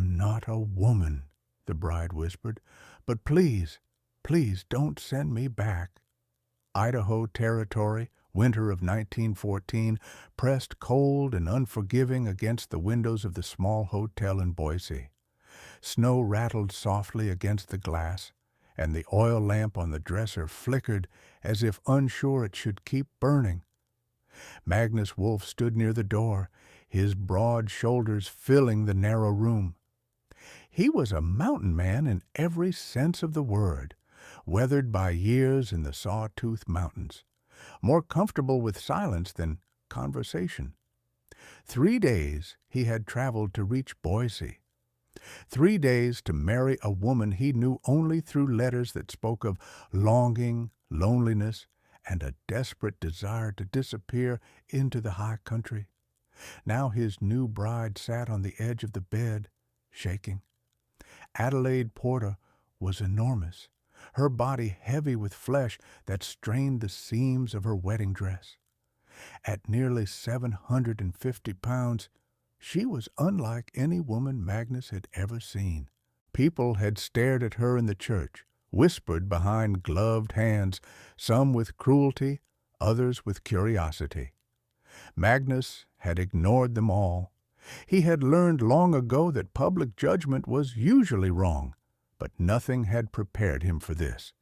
"I'm not a woman," the bride whispered, "but please, please don't send me back." Idaho Territory, winter of 1914, pressed cold and unforgiving against the windows of the small hotel in Boise. Snow rattled softly against the glass, and the oil lamp on the dresser flickered as if unsure it should keep burning. Magnus Wolfe stood near the door, his broad shoulders filling the narrow room. He was a mountain man in every sense of the word, weathered by years in the Sawtooth Mountains, more comfortable with silence than conversation. 3 days he had traveled to reach Boise. 3 days to marry a woman he knew only through letters that spoke of longing, loneliness, and a desperate desire to disappear into the high country. Now his new bride sat on the edge of the bed, shaking. Adelaide Porter was enormous, her body heavy with flesh that strained the seams of her wedding dress. At nearly 750 pounds, she was unlike any woman Magnus had ever seen. People had stared at her in the church, whispered behind gloved hands, some with cruelty, others with curiosity. Magnus had ignored them all. He had learned long ago that public judgment was usually wrong, but nothing had prepared him for this.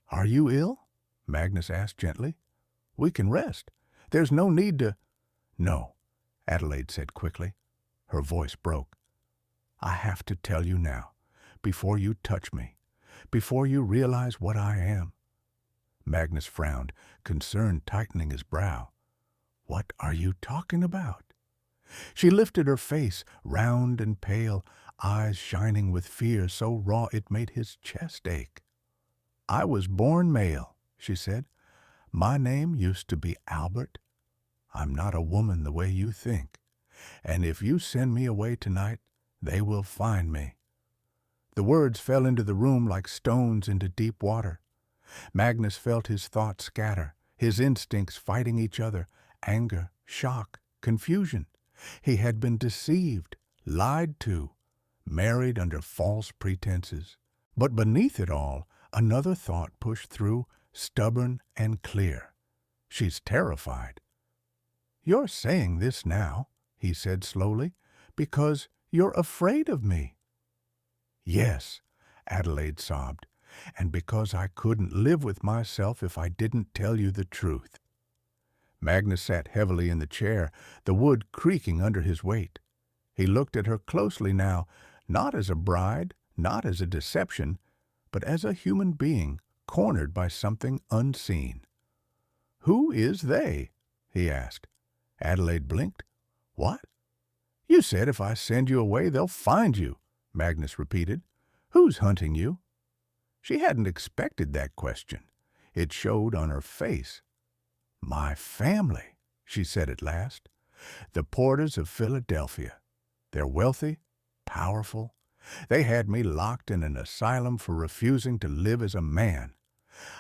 "Are you ill?" Magnus asked gently. "We can rest. There's no need to—" "No," Adelaide said quickly. Her voice broke. "I have to tell you now, before you touch me, before you realize what I am." Magnus frowned, concern tightening his brow. "What are you talking about?" She lifted her face, round and pale, eyes shining with fear so raw it made his chest ache. "I was born male," she said. "My name used to be Albert. I'm not a woman the way you think. And if you send me away tonight, they will find me." The words fell into the room like stones into deep water. Magnus felt his thoughts scatter, his instincts fighting each other, anger, shock, confusion. He had been deceived, lied to, married under false pretenses. But beneath it all, another thought pushed through, stubborn and clear. "She's terrified." "You're saying this now," he said slowly, "because you're afraid of me." "Yes," Adelaide sobbed, "and because I couldn't live with myself if I didn't tell you the truth." Magnus sat heavily in the chair, the wood creaking under his weight. He looked at her closely now, not as a bride, not as a deception, but as a human being cornered by something unseen. "Who is they?" he asked. Adelaide blinked. "What?" "You said if I send you away, they'll find you," Magnus repeated. "Who's hunting you?" She hadn't expected that question. It showed on her face. "My family," she said at last. "The Porters of Philadelphia. They're wealthy, powerful. They had me locked in an asylum for refusing to live as a man.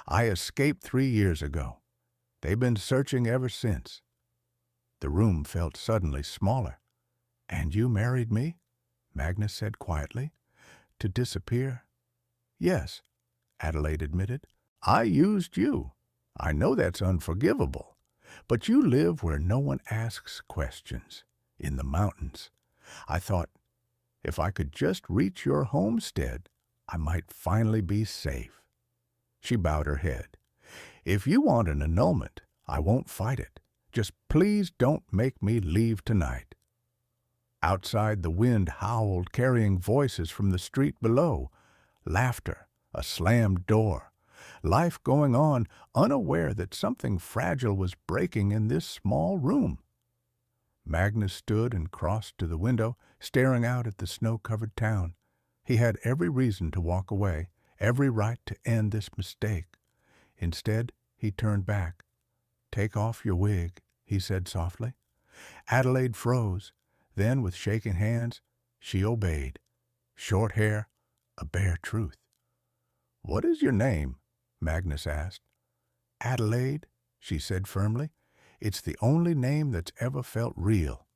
I escaped 3 years ago. They've been searching ever since." The room felt suddenly smaller. "And you married me?" Magnus said quietly. "To disappear?" "Yes," Adelaide admitted. "I used you. I know that's unforgivable. But you live where no one asks questions, in the mountains. I thought, if I could just reach your homestead, I might finally be safe." She bowed her head. "If you want an annulment, I won't fight it. Just please don't make me leave tonight." Outside, the wind howled, carrying voices from the street below. Laughter, a slammed door. Life going on, unaware that something fragile was breaking in this small room. Magnus stood and crossed to the window, staring out at the snow-covered town. He had every reason to walk away, every right to end this mistake. Instead, he turned back. "Take off your wig," he said softly. Adelaide froze. Then, with shaking hands, she obeyed. Short hair, a bare truth. "What is your name?" Magnus asked. "Adelaide," she said firmly. "It's the only name that's ever felt real."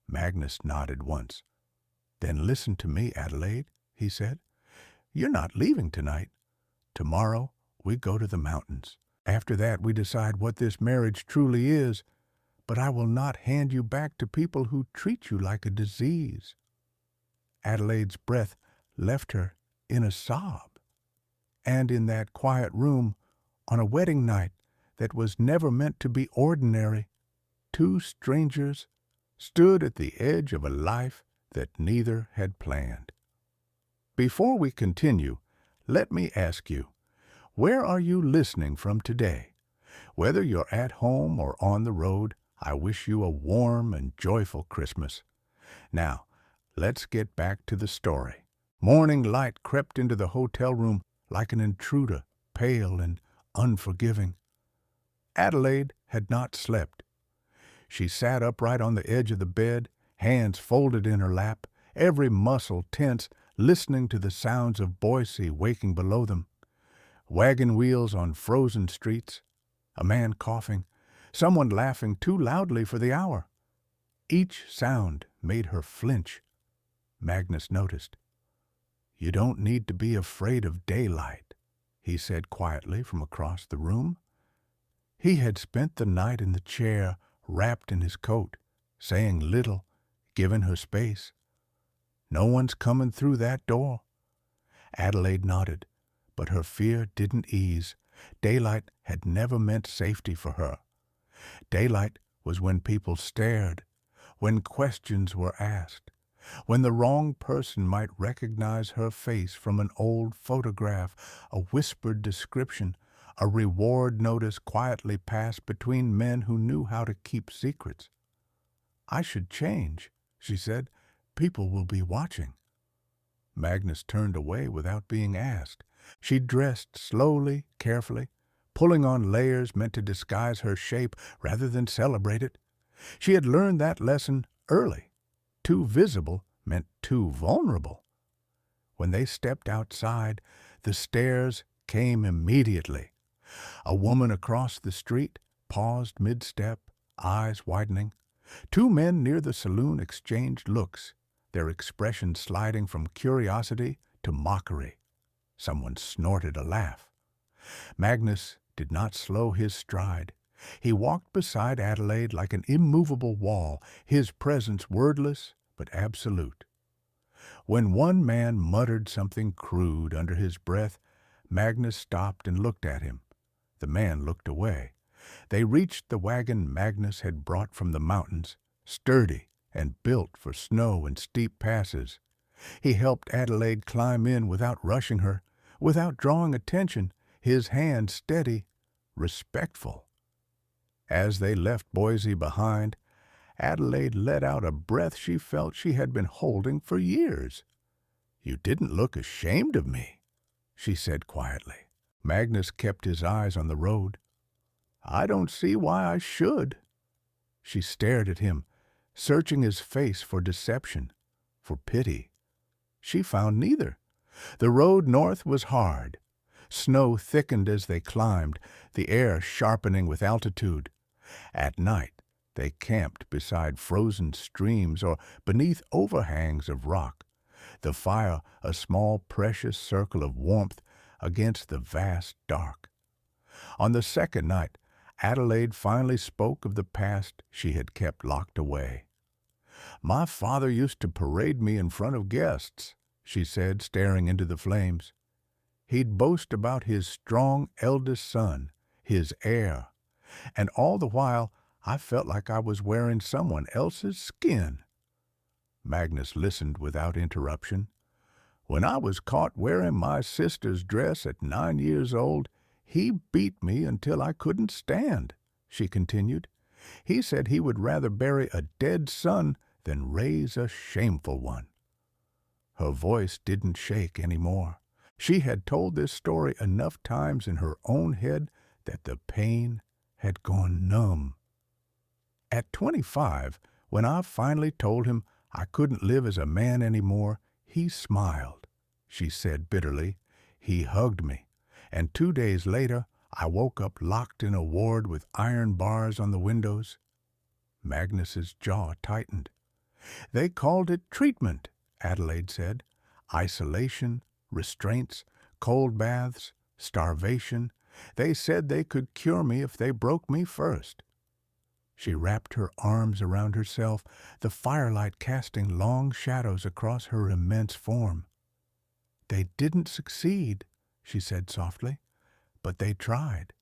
Magnus nodded once. "Then listen to me, Adelaide," he said. "You're not leaving tonight. Tomorrow we go to the mountains. After that we decide what this marriage truly is, but I will not hand you back to people who treat you like a disease." Adelaide's breath left her in a sob. And in that quiet room, on a wedding night that was never meant to be ordinary, two strangers stood at the edge of a life that neither had planned. Before we continue, let me ask you, where are you listening from today? Whether you're at home or on the road, I wish you a warm and joyful Christmas. Now, let's get back to the story. Morning light crept into the hotel room like an intruder, pale and unforgiving. Adelaide had not slept. She sat upright on the edge of the bed, hands folded in her lap, every muscle tense, listening to the sounds of Boise waking below them. Wagon wheels on frozen streets, a man coughing, someone laughing too loudly for the hour. Each sound made her flinch. Magnus noticed. "You don't need to be afraid of daylight," he said quietly from across the room. He had spent the night in the chair, wrapped in his coat, saying little, giving her space. "No one's coming through that door." Adelaide nodded, but her fear didn't ease. Daylight had never meant safety for her. Daylight was when people stared, when questions were asked, when the wrong person might recognize her face from an old photograph, a whispered description, a reward notice quietly passed between men who knew how to keep secrets. "I should change," she said. "People will be watching." Magnus turned away without being asked. She dressed slowly, carefully, pulling on layers meant to disguise her shape rather than celebrate it. She had learned that lesson early. Too visible meant too vulnerable. When they stepped outside, the stares came immediately. A woman across the street paused mid-step, eyes widening. Two men near the saloon exchanged looks, their expressions sliding from curiosity to mockery. Someone snorted a laugh. Magnus did not slow his stride. He walked beside Adelaide like an immovable wall, his presence wordless but absolute. When one man muttered something crude under his breath, Magnus stopped and looked at him. The man looked away. They reached the wagon Magnus had brought from the mountains, sturdy and built for snow and steep passes. He helped Adelaide climb in without rushing her, without drawing attention, his hand steady, respectful. As they left Boise behind, Adelaide let out a breath she felt she had been holding for years. "You didn't look ashamed of me," she said quietly. Magnus kept his eyes on the road. "I don't see why I should." She stared at him, searching his face for deception, for pity. She found neither. The road north was hard. Snow thickened as they climbed, the air sharpening with altitude. At night, they camped beside frozen streams or beneath overhangs of rock, the fire a small precious circle of warmth against the vast dark. On the second night, Adelaide finally spoke of the past she had kept locked away. "My father used to parade me in front of guests," she said, staring into the flames. "He'd boast about his strong eldest son, his heir, and all the while I felt like I was wearing someone else's skin." Magnus listened without interruption. "When I was caught wearing my sister's dress at 9 years old, he beat me until I couldn't stand," she continued. "He said he would rather bury a dead son than raise a shameful one." Her voice didn't shake any more. She had told this story enough times in her own head that the pain had gone numb. At 25, when I finally told him I couldn't live as a man anymore, he smiled, she said bitterly. He hugged me, and 2 days later I woke up locked in a ward with iron bars on the windows. Magnus's jaw tightened. "They called it treatment," Adelaide said. Isolation, restraints, cold baths, starvation. They said they could cure me if they broke me first. She wrapped her arms around herself, the firelight casting long shadows across her immense form. They didn't succeed, she said softly, but they tried.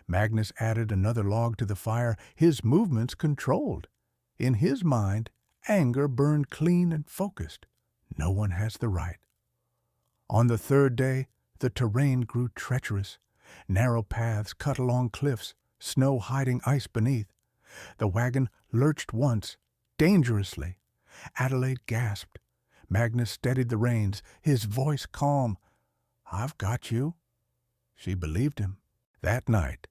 Magnus added another log to the fire, his movements controlled. In his mind, anger burned clean and focused. No one has the right. On the third day, the terrain grew treacherous. Narrow paths cut along cliffs, snow hiding ice beneath. The wagon lurched once, dangerously. Adelaide gasped. Magnus steadied the reins, his voice calm. "I've got you." She believed him. That night,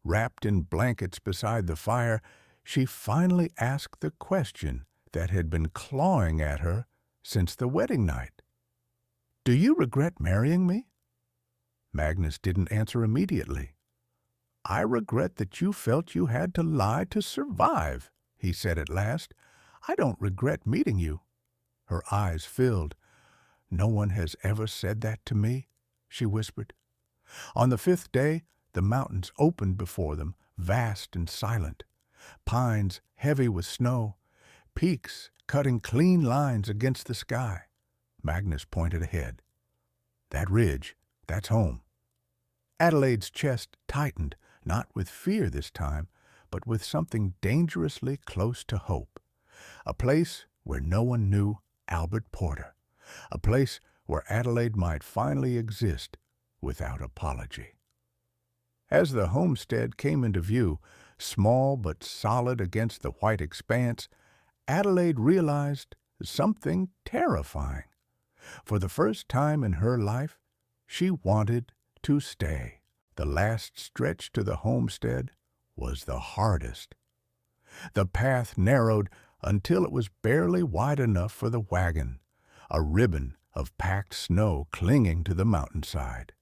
wrapped in blankets beside the fire, she finally asked the question that had been clawing at her since the wedding night. "Do you regret marrying me?" Magnus didn't answer immediately. "I regret that you felt you had to lie to survive," he said at last. "I don't regret meeting you." Her eyes filled. "No one has ever said that to me," she whispered. On the fifth day, the mountains opened before them, vast and silent. Pines heavy with snow, peaks cutting clean lines against the sky. Magnus pointed ahead. "That ridge, that's home." Adelaide's chest tightened, not with fear this time, but with something dangerously close to hope. A place where no one knew Albert Porter. A place where Adelaide might finally exist without apology. As the homestead came into view, small but solid against the white expanse, Adelaide realized something terrifying. For the first time in her life, she wanted to stay. The last stretch to the homestead was the hardest. The path narrowed until it was barely wide enough for the wagon, a ribbon of packed snow clinging to the mountainside.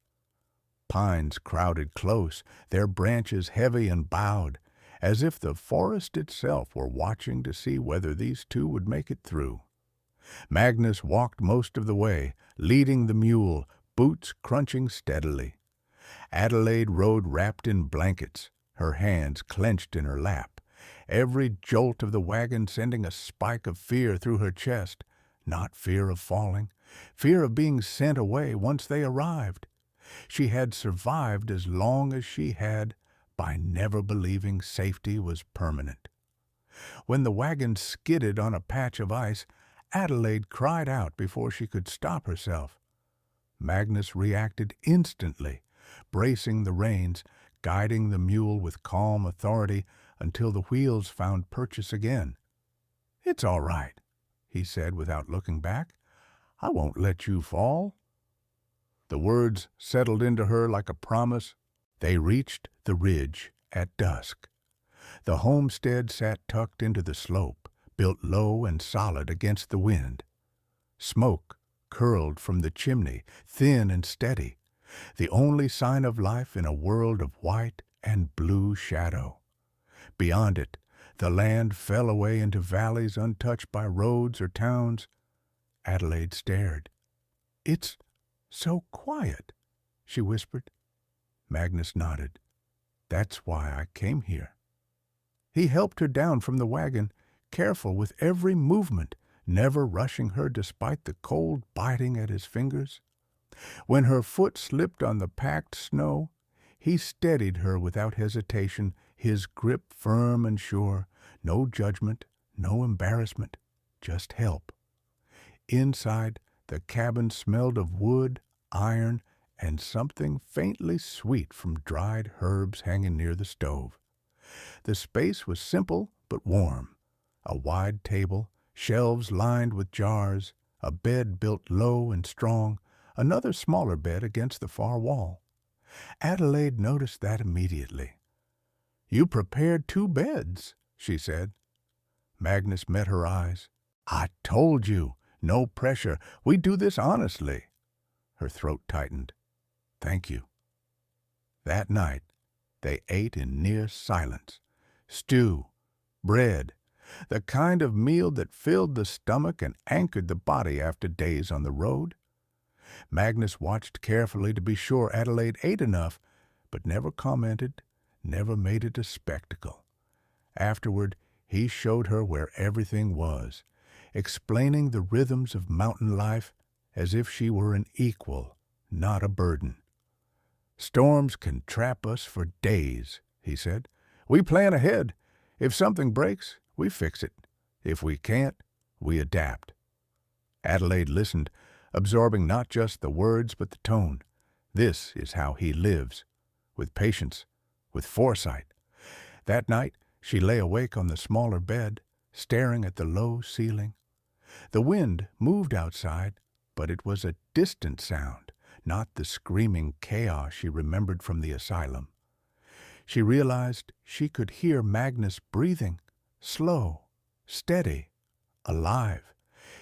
Pines crowded close, their branches heavy and bowed, as if the forest itself were watching to see whether these two would make it through. Magnus walked most of the way, leading the mule, boots crunching steadily. Adelaide rode wrapped in blankets, her hands clenched in her lap, every jolt of the wagon sending a spike of fear through her chest, not fear of falling, fear of being sent away once they arrived. She had survived as long as she had by never believing safety was permanent. When the wagon skidded on a patch of ice, Adelaide cried out before she could stop herself. Magnus reacted instantly, bracing the reins, guiding the mule with calm authority until the wheels found purchase again. "It's all right," he said without looking back. "I won't let you fall." The words settled into her like a promise. They reached the ridge at dusk. The homestead sat tucked into the slope, built low and solid against the wind. Smoke curled from the chimney, thin and steady, the only sign of life in a world of white and blue shadow. Beyond it, the land fell away into valleys untouched by roads or towns. Adelaide stared. "It's so quiet," she whispered. Magnus nodded. "That's why I came here." He helped her down from the wagon, careful with every movement, never rushing her despite the cold biting at his fingers. When her foot slipped on the packed snow, he steadied her without hesitation, his grip firm and sure, no judgment, no embarrassment, just help. Inside, the cabin smelled of wood, iron, and something faintly sweet from dried herbs hanging near the stove. The space was simple but warm. A wide table, shelves lined with jars, a bed built low and strong, another smaller bed against the far wall. Adelaide noticed that immediately. "You prepared 2 beds," she said. Magnus met her eyes. "I told you, no pressure. We do this honestly." Her throat tightened. "Thank you." That night, they ate in near silence. Stew, bread, the kind of meal that filled the stomach and anchored the body after days on the road. Magnus watched carefully to be sure Adelaide ate enough, but never commented, never made it a spectacle. Afterward, he showed her where everything was, explaining the rhythms of mountain life as if she were an equal, not a burden. "Storms can trap us for days," he said. "We plan ahead. If something breaks, we fix it. If we can't, we adapt." Adelaide listened, absorbing not just the words but the tone. This is how he lives, with patience, with foresight. That night, she lay awake on the smaller bed, staring at the low ceiling. The wind moved outside, but it was a distant sound, not the screaming chaos she remembered from the asylum. She realized she could hear Magnus breathing, slow, steady, alive.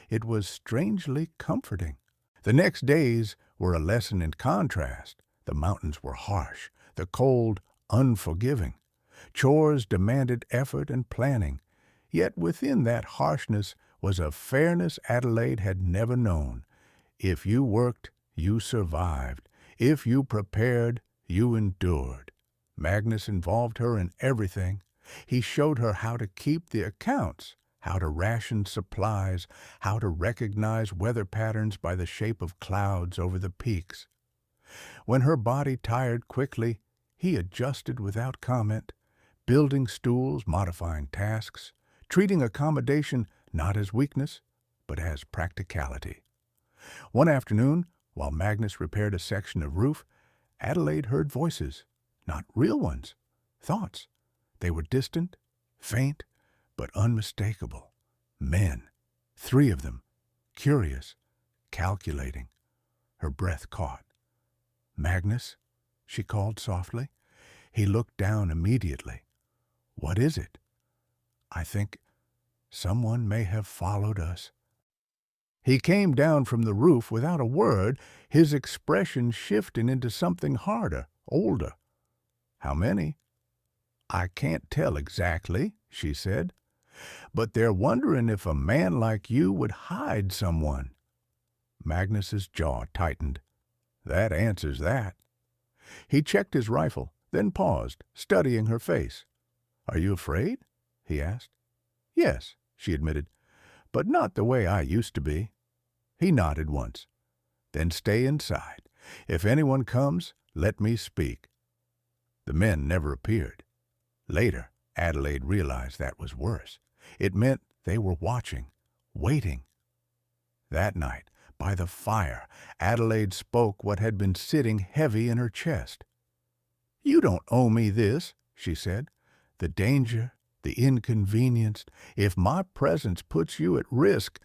It was strangely comforting. The next days were a lesson in contrast. The mountains were harsh, the cold unforgiving. Chores demanded effort and planning, yet within that harshness was a fairness Adelaide had never known. If you worked, you survived. If you prepared, you endured. Magnus involved her in everything. He showed her how to keep the accounts, how to ration supplies, how to recognize weather patterns by the shape of clouds over the peaks. When her body tired quickly, he adjusted without comment, building stools, modifying tasks, treating accommodation not as weakness, but as practicality. One afternoon, while Magnus repaired a section of roof, Adelaide heard voices, not real ones, thoughts. They were distant, faint, but unmistakable. Men, 3 of them, curious, calculating. Her breath caught. "Magnus," she called softly. He looked down immediately. "What is it?" "I think someone may have followed us." He came down from the roof without a word, his expression shifting into something harder, older. "How many?" "I can't tell exactly," she said. "But they're wondering if a man like you would hide someone." Magnus's jaw tightened. "That answers that." He checked his rifle, then paused, studying her face. "Are you afraid?" he asked. "Yes," she admitted, "but not the way I used to be." He nodded once. "Then stay inside. If anyone comes, let me speak." The men never appeared. Later, Adelaide realized that was worse. It meant they were watching, waiting. That night, by the fire, Adelaide spoke what had been sitting heavy in her chest. "You don't owe me this," she said. "The danger, the inconvenience, if my presence puts you at risk—"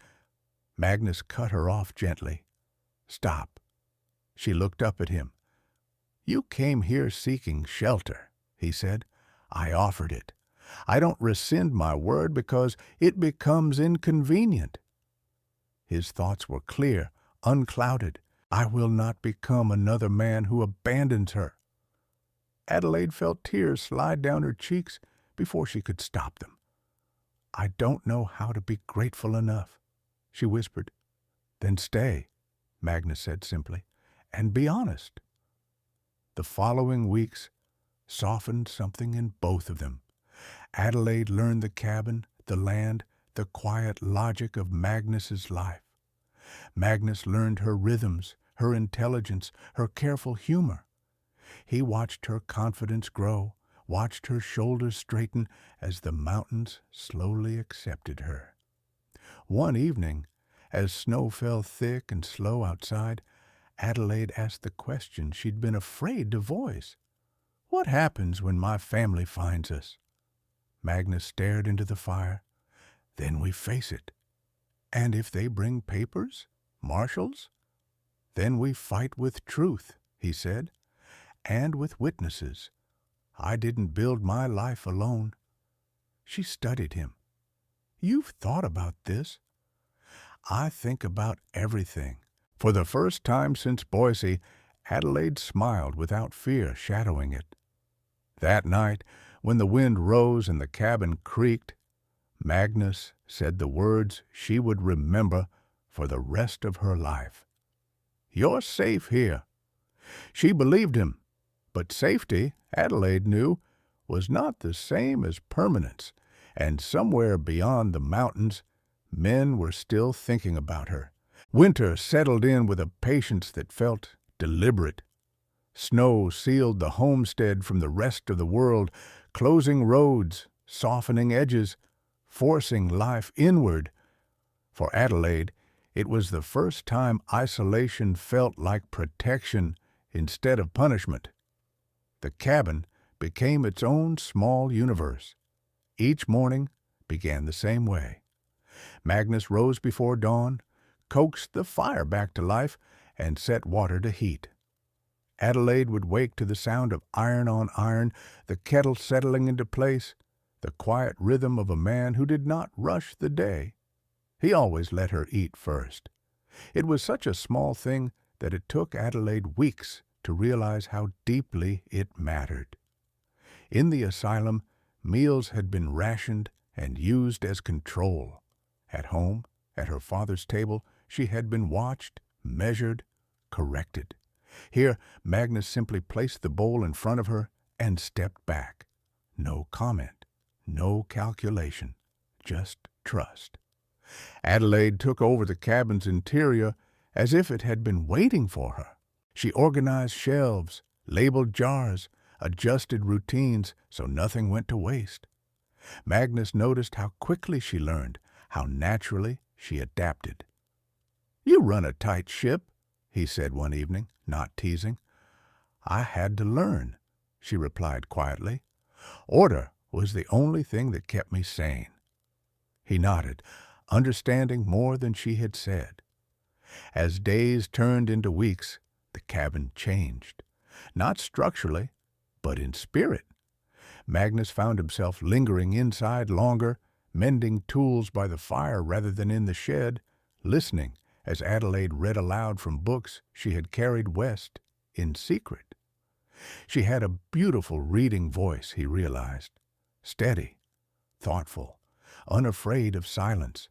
Magnus cut her off gently. "Stop." She looked up at him. "You came here seeking shelter," he said. "I offered it. I don't rescind my word because it becomes inconvenient." His thoughts were clear, unclouded. "I will not become another man who abandons her." Adelaide felt tears slide down her cheeks before she could stop them. "I don't know how to be grateful enough," she whispered. "Then stay," Magnus said simply, "and be honest." The following weeks softened something in both of them. Adelaide learned the cabin, the land, the quiet logic of Magnus's life. Magnus learned her rhythms, her intelligence, her careful humor. He watched her confidence grow, watched her shoulders straighten as the mountains slowly accepted her. One evening, as snow fell thick and slow outside, Adelaide asked the question she'd been afraid to voice. "What happens when my family finds us?" Magnus stared into the fire. "Then we face it. And if they bring papers, marshals? Then we fight with truth," he said, "and with witnesses. I didn't build my life alone." She studied him. "You've thought about this?" "I think about everything." For the first time since Boise, Adelaide smiled without fear shadowing it. That night, when the wind rose and the cabin creaked, Magnus said the words she would remember for the rest of her life. "You're safe here." She believed him, but safety, Adelaide knew, was not the same as permanence, and somewhere beyond the mountains, men were still thinking about her. Winter settled in with a patience that felt deliberate. Snow sealed the homestead from the rest of the world, closing roads, softening edges, forcing life inward. For Adelaide, it was the first time isolation felt like protection instead of punishment. The cabin became its own small universe. Each morning began the same way. Magnus rose before dawn, coaxed the fire back to life, and set water to heat. Adelaide would wake to the sound of iron on iron, the kettle settling into place, the quiet rhythm of a man who did not rush the day. He always let her eat first. It was such a small thing that it took Adelaide weeks to realize how deeply it mattered. In the asylum, meals had been rationed and used as control. At home, at her father's table, she had been watched, measured, corrected. Here, Magnus simply placed the bowl in front of her and stepped back. No comment, no calculation, just trust. Adelaide took over the cabin's interior as if it had been waiting for her. She organized shelves, labeled jars, adjusted routines so nothing went to waste. Magnus noticed how quickly she learned, how naturally she adapted. "You run a tight ship," he said one evening, not teasing. "I had to learn," she replied quietly. "Order was the only thing that kept me sane." He nodded, understanding more than she had said. As days turned into weeks, the cabin changed. Not structurally, but in spirit. Magnus found himself lingering inside longer, mending tools by the fire rather than in the shed, listening as Adelaide read aloud from books she had carried west in secret. She had a beautiful reading voice, he realized, steady, thoughtful, unafraid of silence.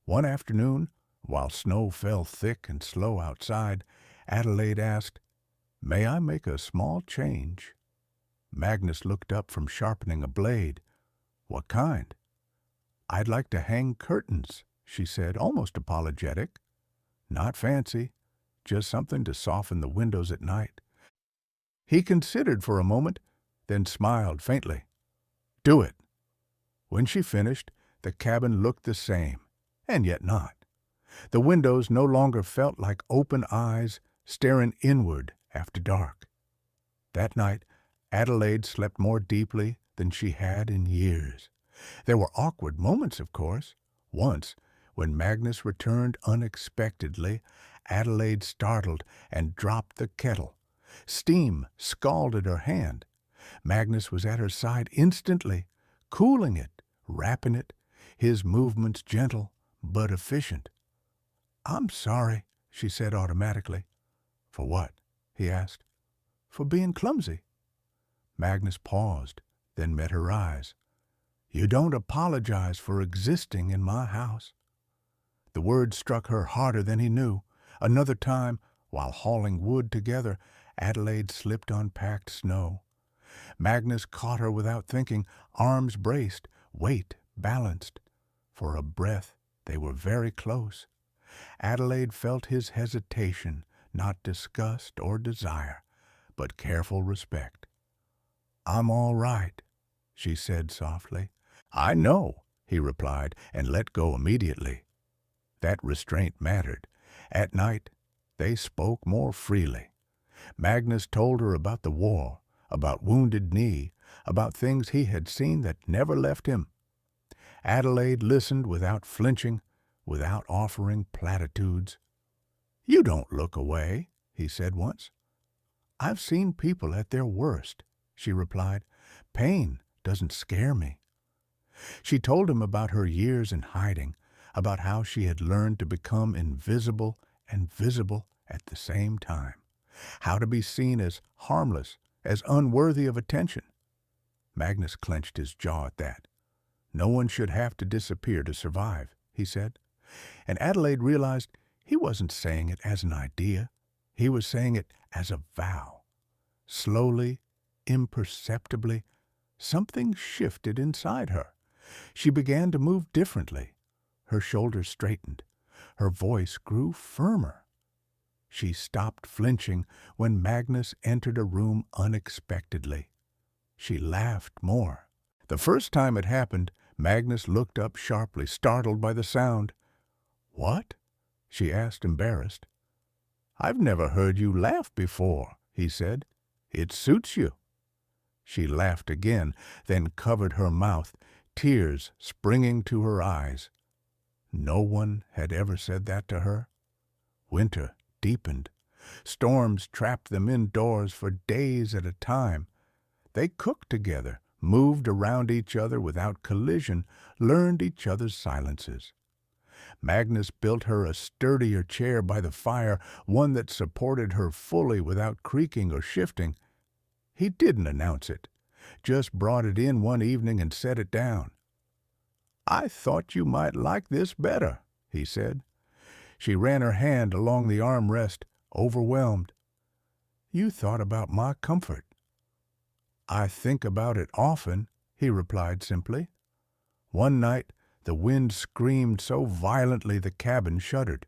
One afternoon, while snow fell thick and slow outside, Adelaide asked, "May I make a small change?" Magnus looked up from sharpening a blade. "What kind?" "I'd like to hang curtains," she said, almost apologetic. "Not fancy, just something to soften the windows at night." He considered for a moment, then smiled faintly. "Do it." When she finished, the cabin looked the same, and yet not. The windows no longer felt like open eyes staring inward after dark. That night, Adelaide slept more deeply than she had in years. There were awkward moments, of course. Once, when Magnus returned unexpectedly, Adelaide startled and dropped the kettle. Steam scalded her hand. Magnus was at her side instantly, cooling it, wrapping it, his movements gentle but efficient. "I'm sorry," she said automatically. "For what?" he asked. "For being clumsy." Magnus paused, then met her eyes. "You don't apologize for existing in my house." The words struck her harder than he knew. Another time, while hauling wood together, Adelaide slipped on packed snow. Magnus caught her without thinking, arms braced, weight balanced. For a breath, they were very close. Adelaide felt his hesitation, not disgust or desire, but careful respect. "I'm all right," she said softly. "I know," he replied, and let go immediately. That restraint mattered. At night, they spoke more freely. Magnus told her about the war, about Wounded Knee, about things he had seen that never left him. Adelaide listened without flinching, without offering platitudes. "You don't look away," he said once. "I've seen people at their worst," she replied. "Pain doesn't scare me." She told him about her years in hiding, about how she had learned to become invisible and visible at the same time, how to be seen as harmless, as unworthy of attention. Magnus clenched his jaw at that. No one should have to disappear to survive, he said. And Adelaide realized he wasn't saying it as an idea. He was saying it as a vow. Slowly, imperceptibly, something shifted inside her. She began to move differently. Her shoulders straightened. Her voice grew firmer. She stopped flinching when Magnus entered a room unexpectedly. She laughed more. The first time it happened, Magnus looked up sharply, startled by the sound. "What?" she asked, embarrassed. "I've never heard you laugh before," he said. "It suits you." She laughed again, then covered her mouth, tears springing to her eyes. No one had ever said that to her. Winter deepened. Storms trapped them indoors for days at a time. They cooked together, moved around each other without collision, learned each other's silences. Magnus built her a sturdier chair by the fire, one that supported her fully without creaking or shifting. He didn't announce it, just brought it in one evening and set it down. "I thought you might like this better," he said. She ran her hand along the armrest, overwhelmed. "You thought about my comfort." "I think about it often," he replied simply. One night, the wind screamed so violently the cabin shuddered.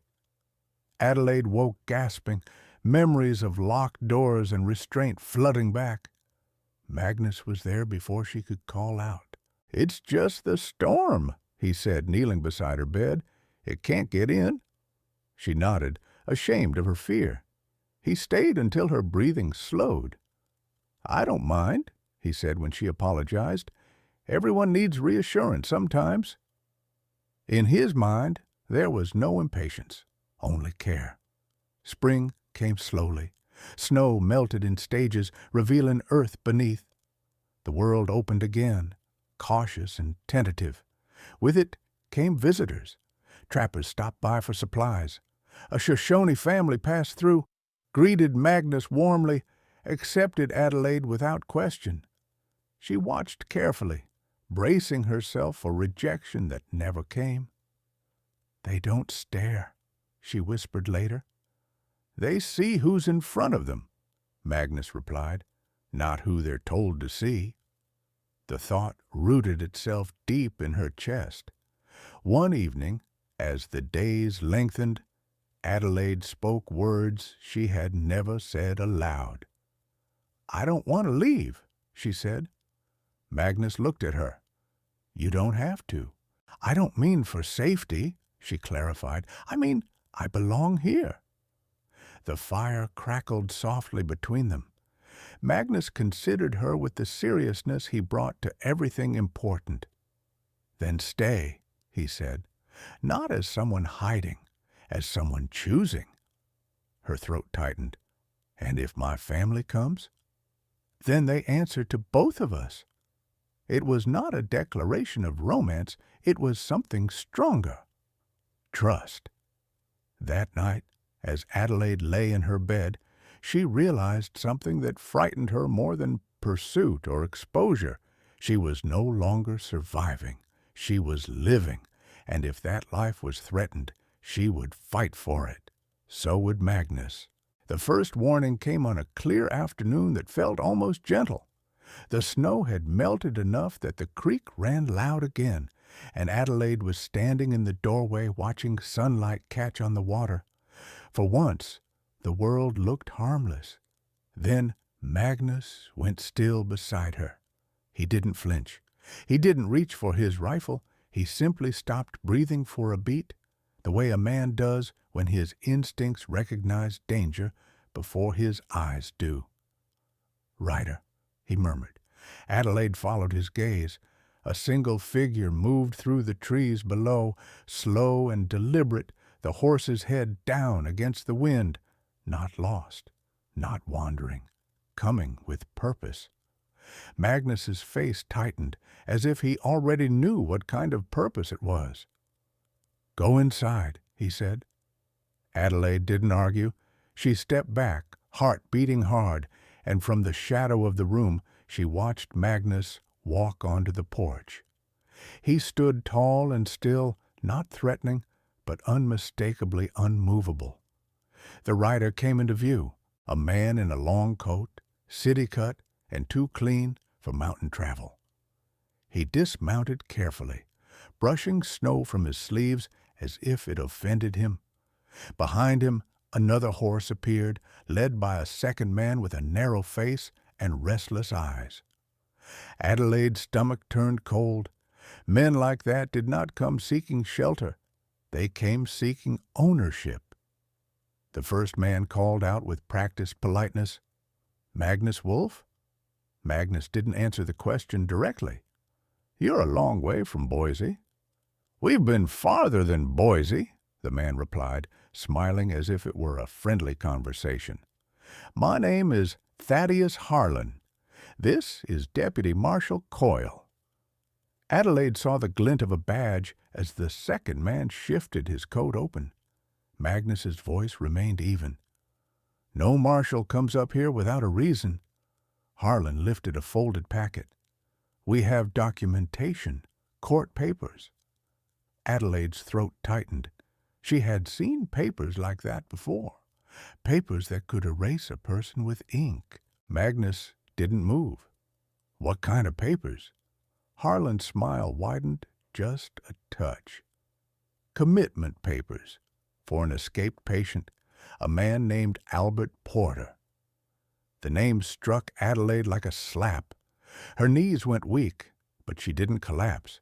Adelaide woke gasping, memories of locked doors and restraint flooding back. Magnus was there before she could call out. "It's just the storm," he said, kneeling beside her bed. "It can't get in." She nodded, ashamed of her fear. He stayed until her breathing slowed. "I don't mind," he said when she apologized. "Everyone needs reassurance sometimes." In his mind, there was no impatience, only care. Spring came slowly. Snow melted in stages, revealing earth beneath. The world opened again, cautious and tentative. With it came visitors. Trappers stopped by for supplies. A Shoshone family passed through, greeted Magnus warmly, accepted Adelaide without question. She watched carefully, bracing herself for rejection that never came. "They don't stare," she whispered later. "They see who's in front of them," Magnus replied, "not who they're told to see." The thought rooted itself deep in her chest. One evening, as the days lengthened, Adelaide spoke words she had never said aloud. "I don't want to leave," she said. Magnus looked at her. "You don't have to. I don't mean for safety," she clarified. "I mean, I belong here." The fire crackled softly between them. Magnus considered her with the seriousness he brought to everything important. "Then stay," he said, "not as someone hiding, as someone choosing." Her throat tightened. "And if my family comes?" "Then they answer to both of us." It was not a declaration of romance, it was something stronger. Trust. That night, as Adelaide lay in her bed, she realized something that frightened her more than pursuit or exposure. She was no longer surviving. She was living, and if that life was threatened, she would fight for it. So would Magnus. The first warning came on a clear afternoon that felt almost gentle. The snow had melted enough that the creek ran loud again, and Adelaide was standing in the doorway watching sunlight catch on the water. For once, the world looked harmless. Then Magnus went still beside her. He didn't flinch. He didn't reach for his rifle. He simply stopped breathing for a beat, the way a man does when his instincts recognize danger before his eyes do. "Rider," he murmured. Adelaide followed his gaze. A single figure moved through the trees below, slow and deliberate, the horse's head down against the wind, not lost, not wandering, coming with purpose. Magnus's face tightened, as if he already knew what kind of purpose it was. "Go inside," he said. Adelaide didn't argue. She stepped back, heart beating hard, and from the shadow of the room she watched Magnus walk onto the porch. He stood tall and still, not threatening, but unmistakably unmovable. The rider came into view, a man in a long coat, city cut, and too clean for mountain travel. He dismounted carefully, brushing snow from his sleeves as if it offended him. Behind him, another horse appeared, led by a second man with a narrow face and restless eyes. Adelaide's stomach turned cold. Men like that did not come seeking shelter. They came seeking ownership. The first man called out with practiced politeness, "Magnus Wolfe?" Magnus didn't answer the question directly. "You're a long way from Boise." "We've been farther than Boise," the man replied, smiling as if it were a friendly conversation. "My name is Thaddeus Harlan. This is Deputy Marshal Coyle." Adelaide saw the glint of a badge as the second man shifted his coat open. Magnus's voice remained even. "No marshal comes up here without a reason." Harlan lifted a folded packet. "We have documentation, court papers." Adelaide's throat tightened. She had seen papers like that before, papers that could erase a person with ink. Magnus didn't move. "What kind of papers?" Harlan's smile widened just a touch. "Commitment papers for an escaped patient, a man named Albert Porter." The name struck Adelaide like a slap. Her knees went weak, but she didn't collapse.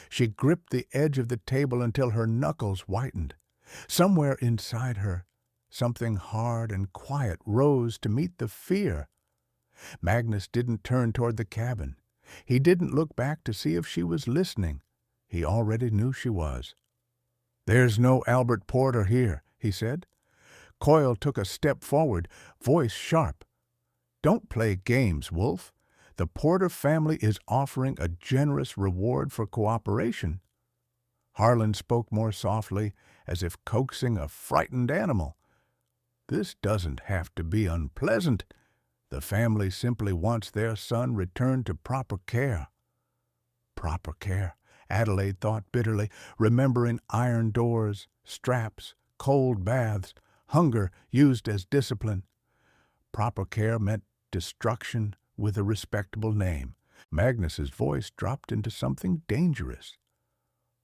She gripped the edge of the table until her knuckles whitened. Somewhere inside her, something hard and quiet rose to meet the fear. Magnus didn't turn toward the cabin. He didn't look back to see if she was listening. He already knew she was. "There's no Albert Porter here," he said. Coyle took a step forward, voice sharp. "Don't play games, Wolfe. The Porter family is offering a generous reward for cooperation." Harlan spoke more softly, as if coaxing a frightened animal. "This doesn't have to be unpleasant. The family simply wants their son returned to proper care." Proper care, Adelaide thought bitterly, remembering iron doors, straps, cold baths, hunger used as discipline. Proper care meant destruction with a respectable name. Magnus's voice dropped into something dangerous.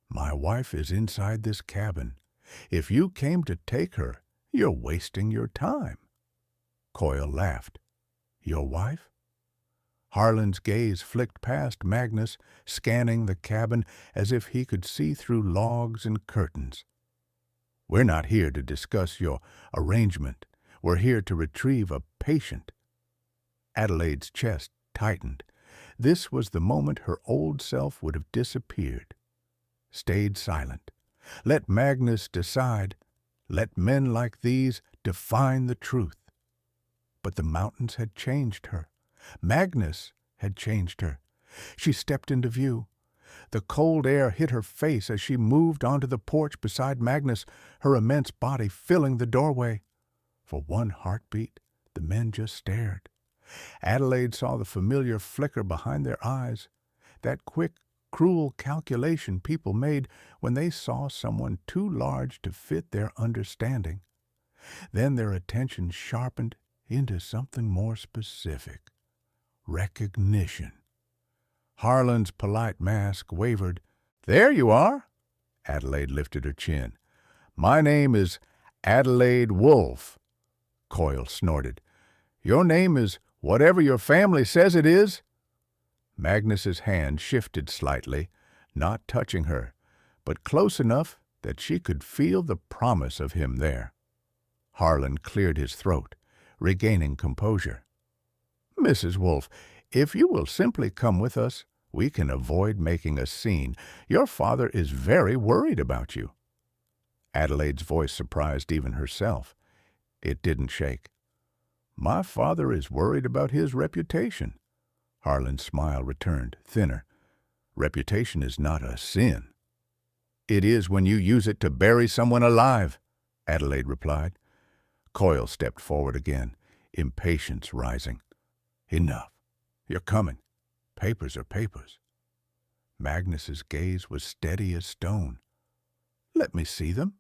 "My wife is inside this cabin. If you came to take her, you're wasting your time." Coyle laughed. "Your wife?" Harlan's gaze flicked past Magnus, scanning the cabin as if he could see through logs and curtains. "We're not here to discuss your arrangement. We're here to retrieve a patient." Adelaide's chest tightened. This was the moment her old self would have disappeared. Stayed silent. Let Magnus decide. Let men like these define the truth. But the mountains had changed her. Magnus had changed her. She stepped into view. The cold air hit her face as she moved onto the porch beside Magnus, her immense body filling the doorway. For one heartbeat, the men just stared. Adelaide saw the familiar flicker behind their eyes, that quick, cruel calculation people made when they saw someone too large to fit their understanding. Then their attention sharpened into something more specific. Recognition. Harlan's polite mask wavered. "There you are." Adelaide lifted her chin. "My name is Adelaide Wolfe." Coyle snorted. "Your name is whatever your family says it is?" Magnus's hand shifted slightly, not touching her, but close enough that she could feel the promise of him there. Harlan cleared his throat, regaining composure. "Mrs. Wolfe, if you will simply come with us, we can avoid making a scene. Your father is very worried about you." Adelaide's voice surprised even herself. It didn't shake. "My father is worried about his reputation." Harlan's smile returned, thinner. "Reputation is not a sin." "It is when you use it to bury someone alive," Adelaide replied. Coyle stepped forward again, impatience rising. "Enough. You're coming. Papers are papers." Magnus's gaze was steady as stone. "Let me see them."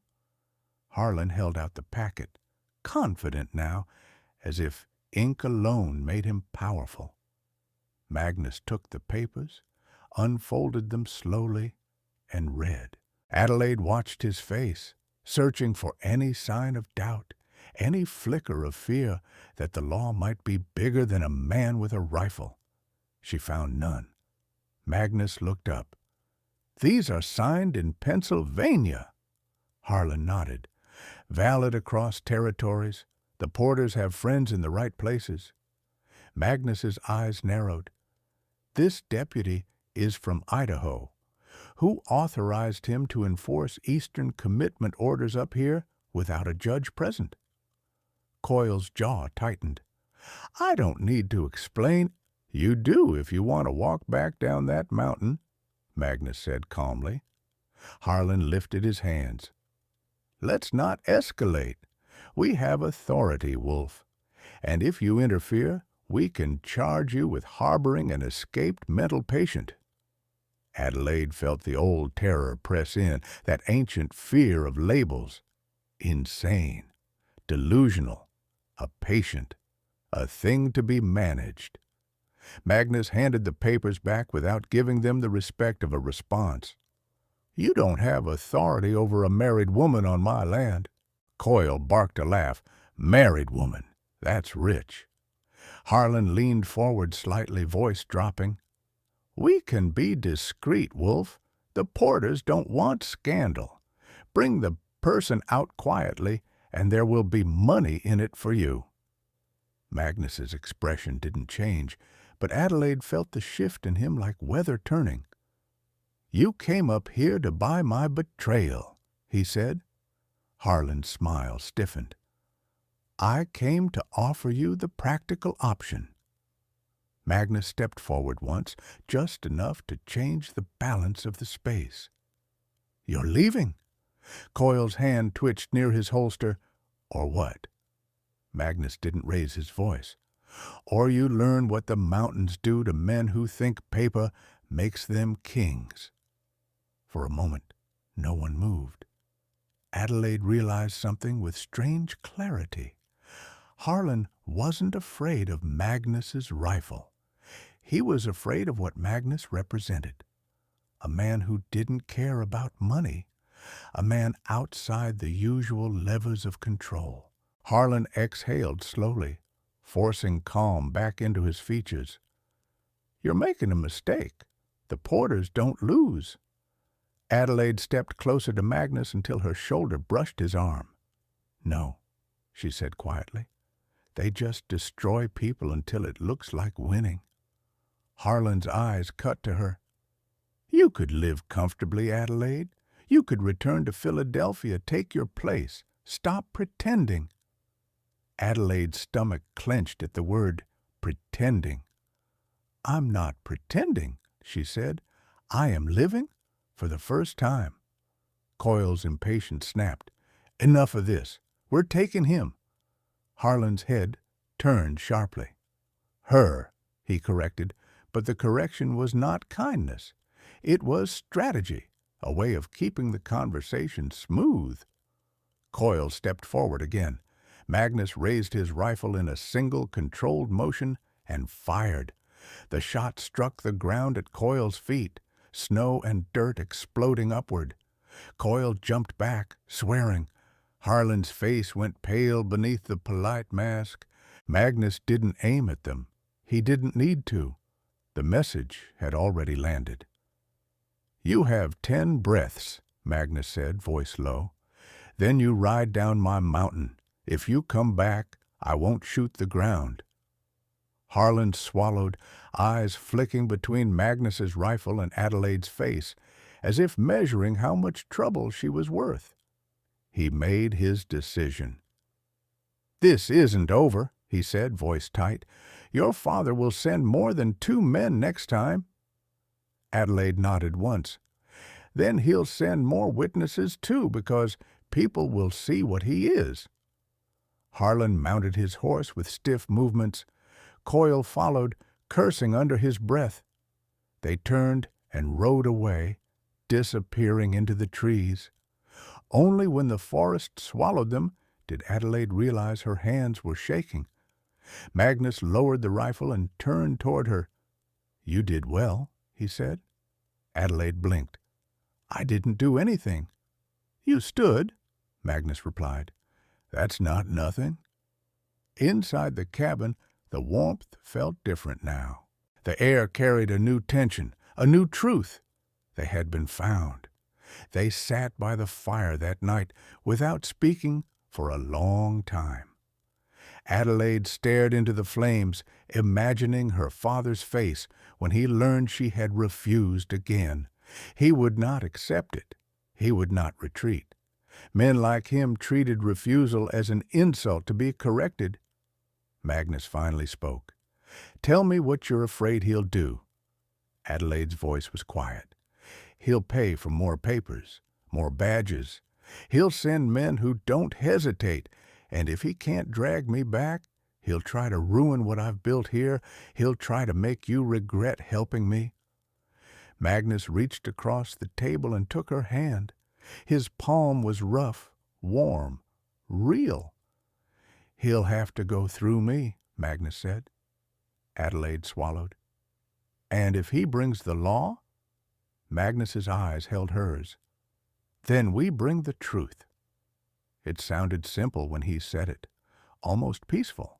Harlan held out the packet, confident now, as if ink alone made him powerful. Magnus took the papers, unfolded them slowly, and read. Adelaide watched his face, searching for any sign of doubt, any flicker of fear that the law might be bigger than a man with a rifle. She found none. Magnus looked up. "These are signed in Pennsylvania." Harlan nodded. "Valid across territories. The Porters have friends in the right places." Magnus's eyes narrowed. "This deputy is from Idaho. Who authorized him to enforce Eastern commitment orders up here without a judge present?" Coyle's jaw tightened. "I don't need to explain." "You do if you want to walk back down that mountain," Magnus said calmly. Harlan lifted his hands. "Let's not escalate. We have authority, Wolfe. And if you interfere, we can charge you with harboring an escaped mental patient." Adelaide felt the old terror press in, that ancient fear of labels. Insane, delusional, a patient, a thing to be managed. Magnus handed the papers back without giving them the respect of a response. "You don't have authority over a married woman on my land." Coyle barked a laugh. "Married woman, that's rich." Harlan leaned forward slightly, voice dropping. "We can be discreet, Wolfe. The Porters don't want scandal. Bring the person out quietly, and there will be money in it for you." Magnus's expression didn't change, but Adelaide felt the shift in him like weather turning. "You came up here to buy my betrayal," he said. Harlan's smile stiffened. "I came to offer you the practical option." Magnus stepped forward once, just enough to change the balance of the space. "You're leaving?" Coyle's hand twitched near his holster. "Or what?" Magnus didn't raise his voice. "Or you learn what the mountains do to men who think paper makes them kings." For a moment, no one moved. Adelaide realized something with strange clarity. Harlan wasn't afraid of Magnus's rifle. He was afraid of what Magnus represented. A man who didn't care about money. A man outside the usual levers of control. Harlan exhaled slowly, forcing calm back into his features. "You're making a mistake. The Porters don't lose." Adelaide stepped closer to Magnus until her shoulder brushed his arm. "No," she said quietly. "They just destroy people until it looks like winning." Harlan's eyes cut to her. "You could live comfortably, Adelaide. You could return to Philadelphia, take your place. Stop pretending." Adelaide's stomach clenched at the word pretending. "I'm not pretending," she said. "I am living for the first time." Coyle's impatience snapped. "Enough of this. We're taking him." Harlan's head turned sharply. "Her," he corrected, but the correction was not kindness. It was strategy, a way of keeping the conversation smooth. Coyle stepped forward again. Magnus raised his rifle in a single controlled motion and fired. The shot struck the ground at Coyle's feet, snow and dirt exploding upward. Coyle jumped back, swearing. Harlan's face went pale beneath the polite mask. Magnus didn't aim at them. He didn't need to. The message had already landed. "You have 10 breaths," Magnus said, voice low. "Then you ride down my mountain. If you come back, I won't shoot the ground." Harlan swallowed, eyes flicking between Magnus's rifle and Adelaide's face, as if measuring how much trouble she was worth. He made his decision. "This isn't over," he said, voice tight. "Your father will send more than 2 men next time." Adelaide nodded once. "Then he'll send more witnesses too, because people will see what he is." Harlan mounted his horse with stiff movements. Coyle followed, cursing under his breath. They turned and rode away, disappearing into the trees. Only when the forest swallowed them did Adelaide realize her hands were shaking. Magnus lowered the rifle and turned toward her. "You did well," he said. Adelaide blinked. "I didn't do anything." "You stood," Magnus replied. "That's not nothing." Inside the cabin, the warmth felt different now. The air carried a new tension, a new truth. They had been found. They sat by the fire that night without speaking for a long time. Adelaide stared into the flames, imagining her father's face when he learned she had refused again. He would not accept it. He would not retreat. Men like him treated refusal as an insult to be corrected. Magnus finally spoke. "Tell me what you're afraid he'll do." Adelaide's voice was quiet. "He'll pay for more papers, more badges. He'll send men who don't hesitate, and if he can't drag me back, he'll try to ruin what I've built here. He'll try to make you regret helping me." Magnus reached across the table and took her hand. His palm was rough, warm, real. "He'll have to go through me," Magnus said. Adelaide swallowed. "And if he brings the law?" Magnus's eyes held hers. "Then we bring the truth." It sounded simple when he said it, almost peaceful.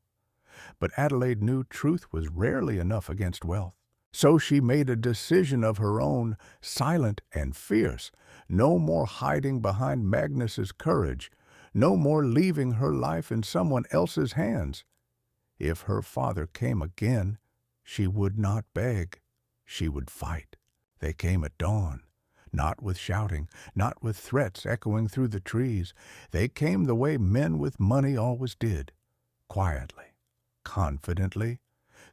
But Adelaide knew truth was rarely enough against wealth. So she made a decision of her own, silent and fierce. No more hiding behind Magnus's courage. No more leaving her life in someone else's hands. If her father came again, she would not beg. She would fight. They came at dawn. Not with shouting, not with threats echoing through the trees. They came the way men with money always did. Quietly, confidently,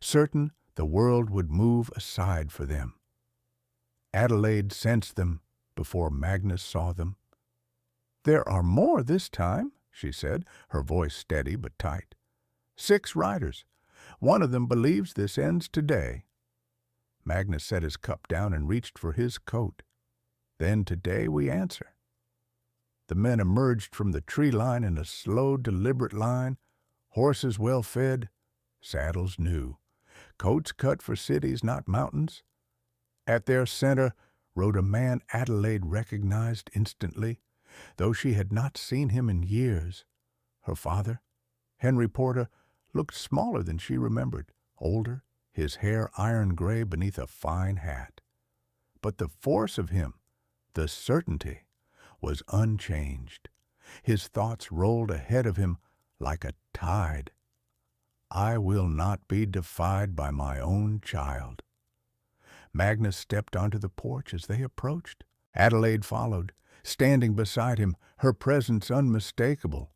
certain the world would move aside for them. Adelaide sensed them before Magnus saw them. "There are more this time," she said, her voice steady but tight. "6 riders. One of them believes this ends today." Magnus set his cup down and reached for his coat. "Then today we answer." The men emerged from the tree line in a slow, deliberate line, horses well fed, saddles new, coats cut for cities, not mountains. At their center rode a man Adelaide recognized instantly, though she had not seen him in years. Her father, Henry Porter, looked smaller than she remembered, older, his hair iron gray beneath a fine hat. But the force of him, the certainty, was unchanged. His thoughts rolled ahead of him like a tide. "I will not be defied by my own child." Magnus stepped onto the porch as they approached. Adelaide followed, standing beside him, her presence unmistakable.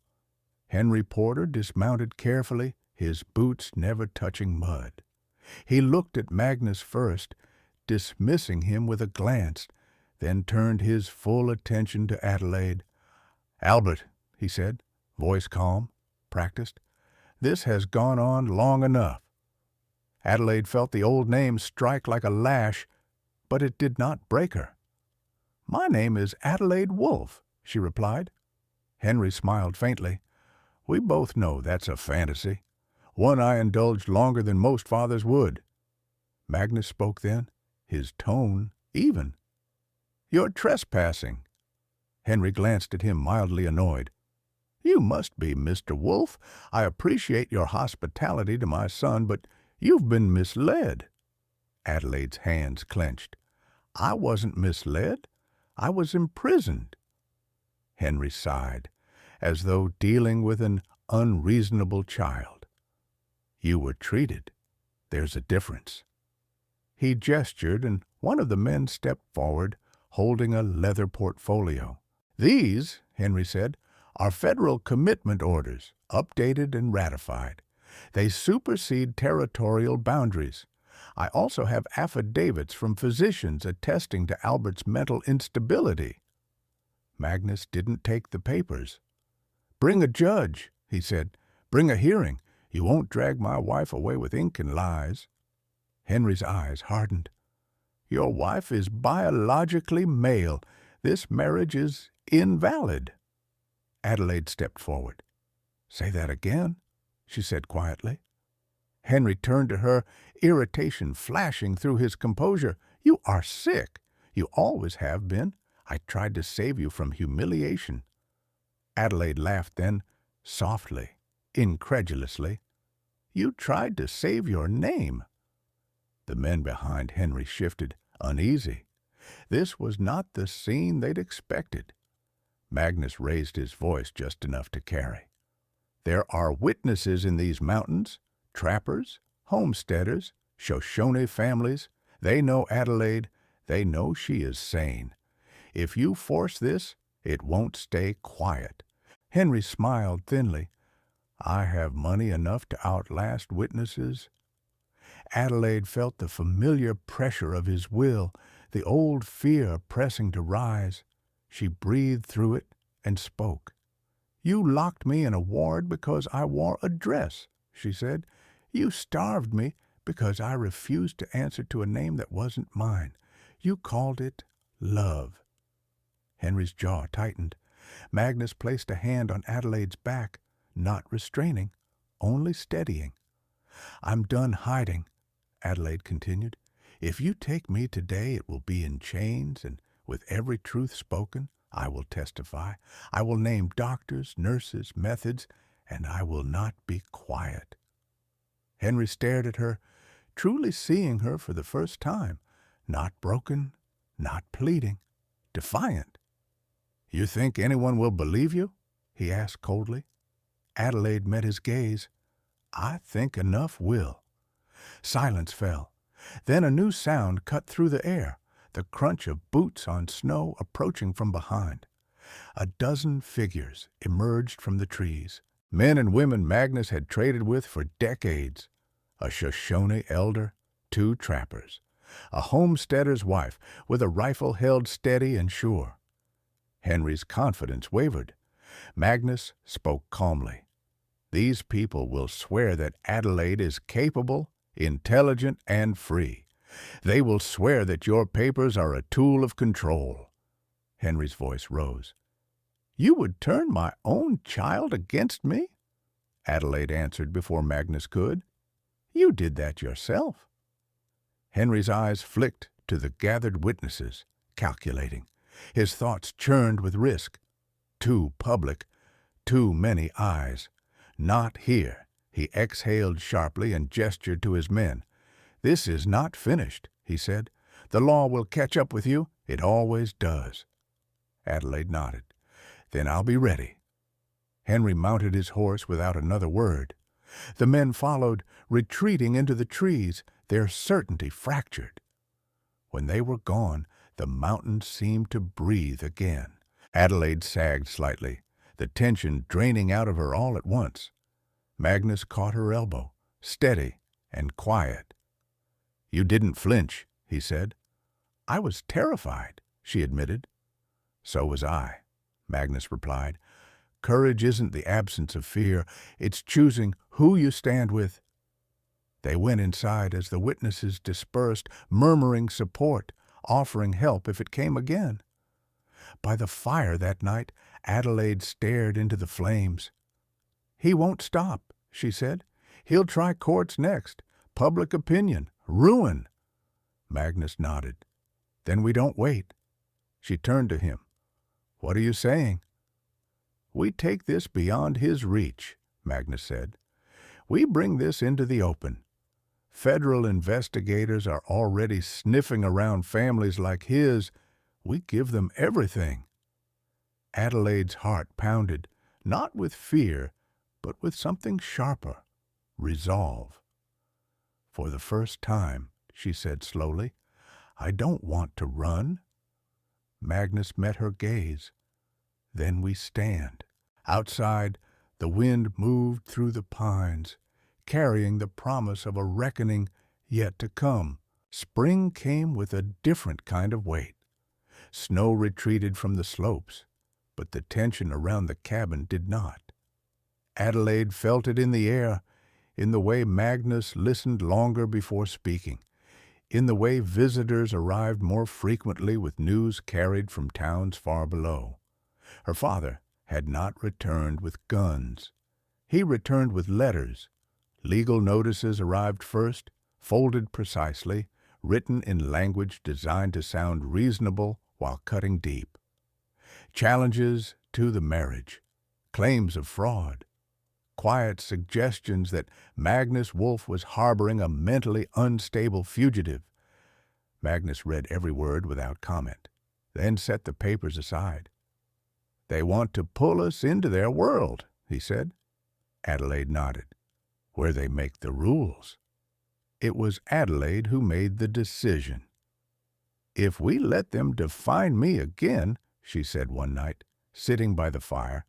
Henry Porter dismounted carefully, his boots never touching mud. He looked at Magnus first, dismissing him with a glance, then turned his full attention to Adelaide. "Albert," he said, voice calm, practiced, "this has gone on long enough." Adelaide felt the old name strike like a lash, but it did not break her. "My name is Adelaide Wolfe," she replied. Henry smiled faintly. "We both know that's a fantasy, one I indulged longer than most fathers would." Magnus spoke then, his tone even. "You're trespassing." Henry glanced at him, mildly annoyed. "You must be, Mr. Wolfe. I appreciate your hospitality to my son, but you've been misled." Adelaide's hands clenched. "I wasn't misled. I was imprisoned." Henry sighed, as though dealing with an unreasonable child. "You were treated. There's a difference." He gestured, and one of the men stepped forward, holding a leather portfolio. "These," Henry said, "are federal commitment orders, updated and ratified. They supersede territorial boundaries. I also have affidavits from physicians attesting to Albert's mental instability." Magnus didn't take the papers. "Bring a judge," he said. "Bring a hearing. You won't drag my wife away with ink and lies." Henry's eyes hardened. Your wife is biologically male. This marriage is invalid." Adelaide stepped forward. "Say that again," she said quietly. Henry turned to her, irritation flashing through his composure. "You are sick. You always have been. I tried to save you from humiliation." Adelaide laughed then, softly, incredulously. "You tried to save your name." The men behind Henry shifted, uneasy. This was not the scene they'd expected. Magnus raised his voice just enough to carry. "There are witnesses in these mountains, trappers, homesteaders, Shoshone families. They know Adelaide. They know she is sane. If you force this, it won't stay quiet." Henry smiled thinly. "I have money enough to outlast witnesses." Adelaide felt the familiar pressure of his will, the old fear pressing to rise. She breathed through it and spoke. "You locked me in a ward because I wore a dress," she said. "You starved me because I refused to answer to a name that wasn't mine. You called it love." Henry's jaw tightened. Magnus placed a hand on Adelaide's back, not restraining, only steadying. "I'm done hiding," Adelaide continued. "If you take me today, it will be in chains, and with every truth spoken, I will testify. I will name doctors, nurses, methods, and I will not be quiet." Henry stared at her, truly seeing her for the first time, not broken, not pleading, defiant. "You think anyone will believe you?" he asked coldly. Adelaide met his gaze. "I think enough will." Silence fell. Then a new sound cut through the air, the crunch of boots on snow approaching from behind. A dozen figures emerged from the trees, men and women Magnus had traded with for decades. A Shoshone elder, 2 trappers, a homesteader's wife with a rifle held steady and sure. Henry's confidence wavered. Magnus spoke calmly. "These people will swear that Adelaide is capable, intelligent, and free. They will swear that your papers are a tool of control." Henry's voice rose. "You would turn my own child against me?" Adelaide answered before Magnus could. "You did that yourself." Henry's eyes flicked to the gathered witnesses, calculating. His thoughts churned with risk. Too public, too many eyes. "Not here." He exhaled sharply and gestured to his men. "This is not finished," he said. "The law will catch up with you. It always does." Adelaide nodded. "Then I'll be ready." Henry mounted his horse without another word. The men followed, retreating into the trees, their certainty fractured. When they were gone, the mountains seemed to breathe again. Adelaide sagged slightly, the tension draining out of her all at once. Magnus caught her elbow, steady and quiet. "You didn't flinch," he said. "I was terrified," she admitted. "So was I," Magnus replied. "Courage isn't the absence of fear. It's choosing who you stand with." They went inside as the witnesses dispersed, murmuring support, offering help if it came again. By the fire that night, Adelaide stared into the flames. "He won't stop," she said. "He'll try courts next. Public opinion. Ruin." Magnus nodded. "Then we don't wait." She turned to him. "What are you saying?" "We take this beyond his reach," Magnus said. "We bring this into the open. Federal investigators are already sniffing around families like his. We give them everything." Adelaide's heart pounded, not with fear, but with something sharper, resolve. "For the first time," she said slowly, "I don't want to run." Magnus met her gaze. "Then we stand." Outside, the wind moved through the pines, carrying the promise of a reckoning yet to come. Spring came with a different kind of weight. Snow retreated from the slopes, but the tension around the cabin did not. Adelaide felt it in the air, in the way Magnus listened longer before speaking, in the way visitors arrived more frequently with news carried from towns far below. Her father had not returned with guns. He returned with letters. Legal notices arrived first, folded precisely, written in language designed to sound reasonable while cutting deep. Challenges to the marriage, claims of fraud, quiet suggestions that Magnus Wolfe was harboring a mentally unstable fugitive. Magnus read every word without comment, then set the papers aside. "They want to pull us into their world," he said. Adelaide nodded. "Where they make the rules." It was Adelaide who made the decision. "If we let them define me again," she said one night, sitting by the fire,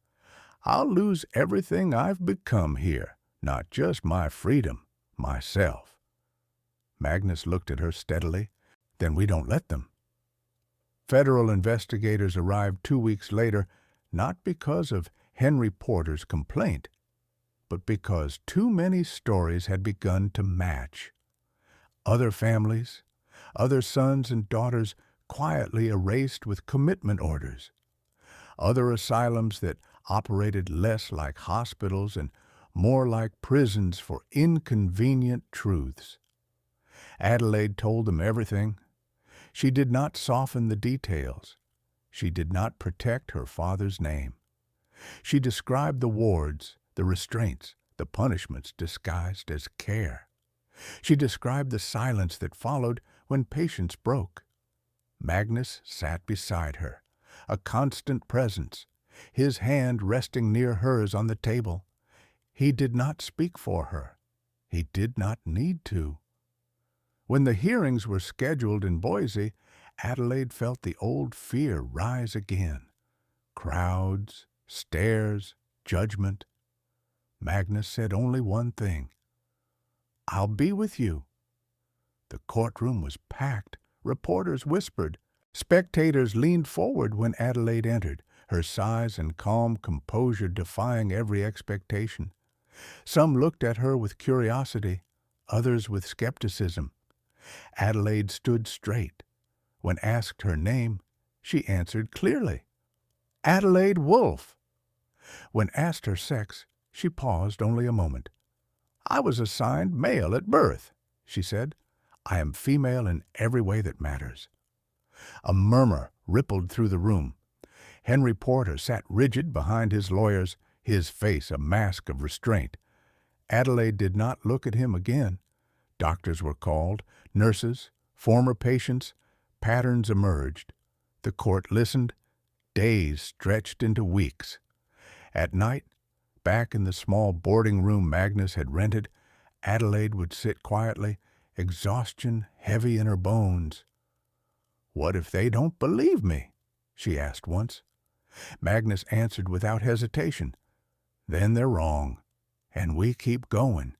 "I'll lose everything I've become here, not just my freedom, myself." Magnus looked at her steadily. "Then we don't let them." Federal investigators arrived 2 weeks later, not because of Henry Porter's complaint, but because too many stories had begun to match. Other families, other sons and daughters quietly erased with commitment orders. Other asylums that operated less like hospitals and more like prisons for inconvenient truths. Adelaide told them everything. She did not soften the details. She did not protect her father's name. She described the wards, the restraints, the punishments disguised as care. She described the silence that followed when patience broke. Magnus sat beside her, a constant presence, his hand resting near hers on the table. He did not speak for her. He did not need to. When the hearings were scheduled in Boise, Adelaide felt the old fear rise again. Crowds, stares, judgment. Magnus said only one thing: "I'll be with you." The courtroom was packed. Reporters whispered. Spectators leaned forward when Adelaide entered, her size and calm composure defying every expectation. Some looked at her with curiosity, others with skepticism. Adelaide stood straight. When asked her name, she answered clearly: "Adelaide Wolfe." When asked her sex, she paused only a moment. "I was assigned male at birth," she said. "I am female in every way that matters." A murmur rippled through the room. Henry Porter sat rigid behind his lawyers, his face a mask of restraint. Adelaide did not look at him again. Doctors were called, nurses, former patients. Patterns emerged. The court listened. Days stretched into weeks. At night, back in the small boarding room Magnus had rented, Adelaide would sit quietly, exhaustion heavy in her bones. "What if they don't believe me?" she asked once. Magnus answered without hesitation: "Then they're wrong, and we keep going."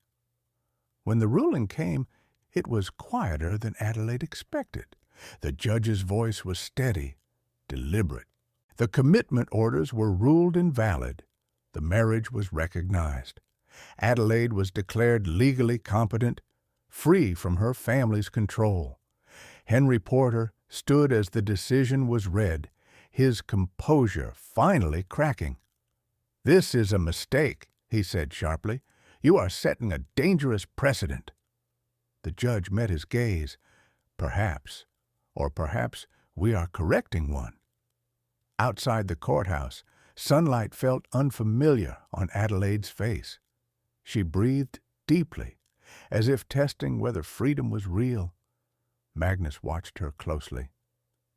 When the ruling came, it was quieter than Adelaide expected. The judge's voice was steady, deliberate. The commitment orders were ruled invalid. The marriage was recognized. Adelaide was declared legally competent, free from her family's control. Henry Porter stood as the decision was read, his composure finally cracking. "This is a mistake," he said sharply. "You are setting a dangerous precedent." The judge met his gaze. "Perhaps, or perhaps we are correcting one." Outside the courthouse, sunlight felt unfamiliar on Adelaide's face. She breathed deeply, as if testing whether freedom was real. Magnus watched her closely.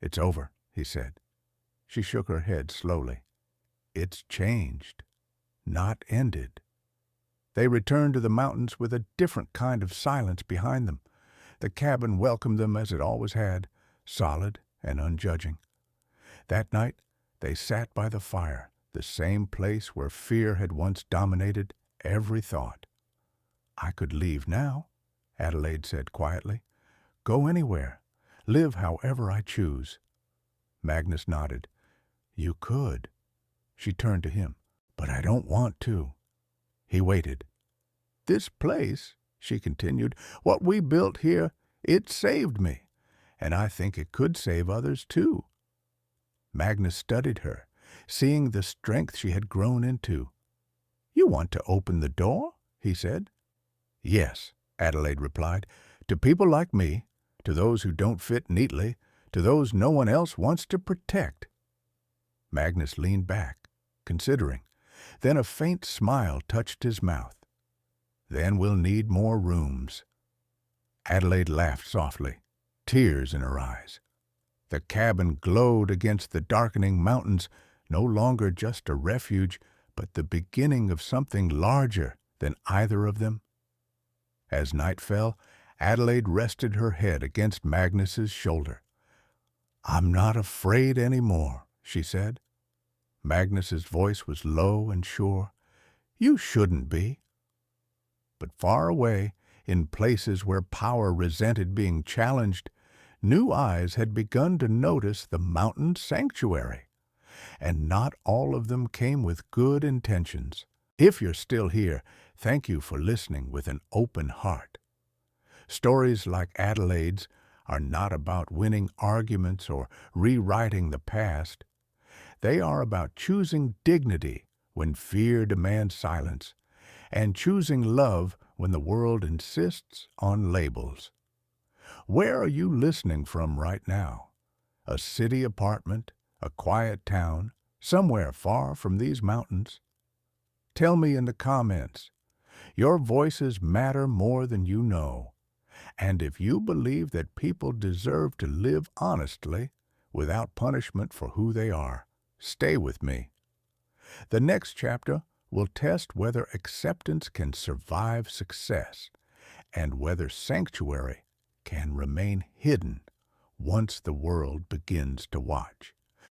"It's over," he said. She shook her head slowly. "It's changed, not ended." They returned to the mountains with a different kind of silence behind them. The cabin welcomed them as it always had, solid and unjudging. That night, they sat by the fire, the same place where fear had once dominated every thought. "I could leave now," Adelaide said quietly. "Go anywhere, live however I choose." Magnus nodded. "You could." She turned to him. "But I don't want to." He waited. "This place," she continued, "what we built here, It saved me, and I think it could save others too." Magnus studied her, seeing the strength she had grown into. "You want to open the door?" he said. "Yes," Adelaide replied, "to people like me, to those who don't fit neatly, to those no one else wants to protect." Magnus leaned back, considering. Then a faint smile touched his mouth. "Then we'll need more rooms." Adelaide laughed softly, tears in her eyes. The cabin glowed against the darkening mountains, no longer just a refuge, but the beginning of something larger than either of them. As night fell, Adelaide rested her head against Magnus's shoulder. "I'm not afraid any more," she said. Magnus's voice was low and sure. "You shouldn't be." But far away, in places where power resented being challenged, new eyes had begun to notice the mountain sanctuary. And not all of them came with good intentions. If you're still here, thank you for listening with an open heart. Stories like Adelaide's are not about winning arguments or rewriting the past. They are about choosing dignity when fear demands silence, and choosing love when the world insists on labels. Where are you listening from right now? A city apartment, a quiet town, somewhere far from these mountains? Tell me in the comments. Your voices matter more than you know. And if you believe that people deserve to live honestly, without punishment for who they are, stay with me. The next chapter will test whether acceptance can survive success, and whether sanctuary can remain hidden once the world begins to watch.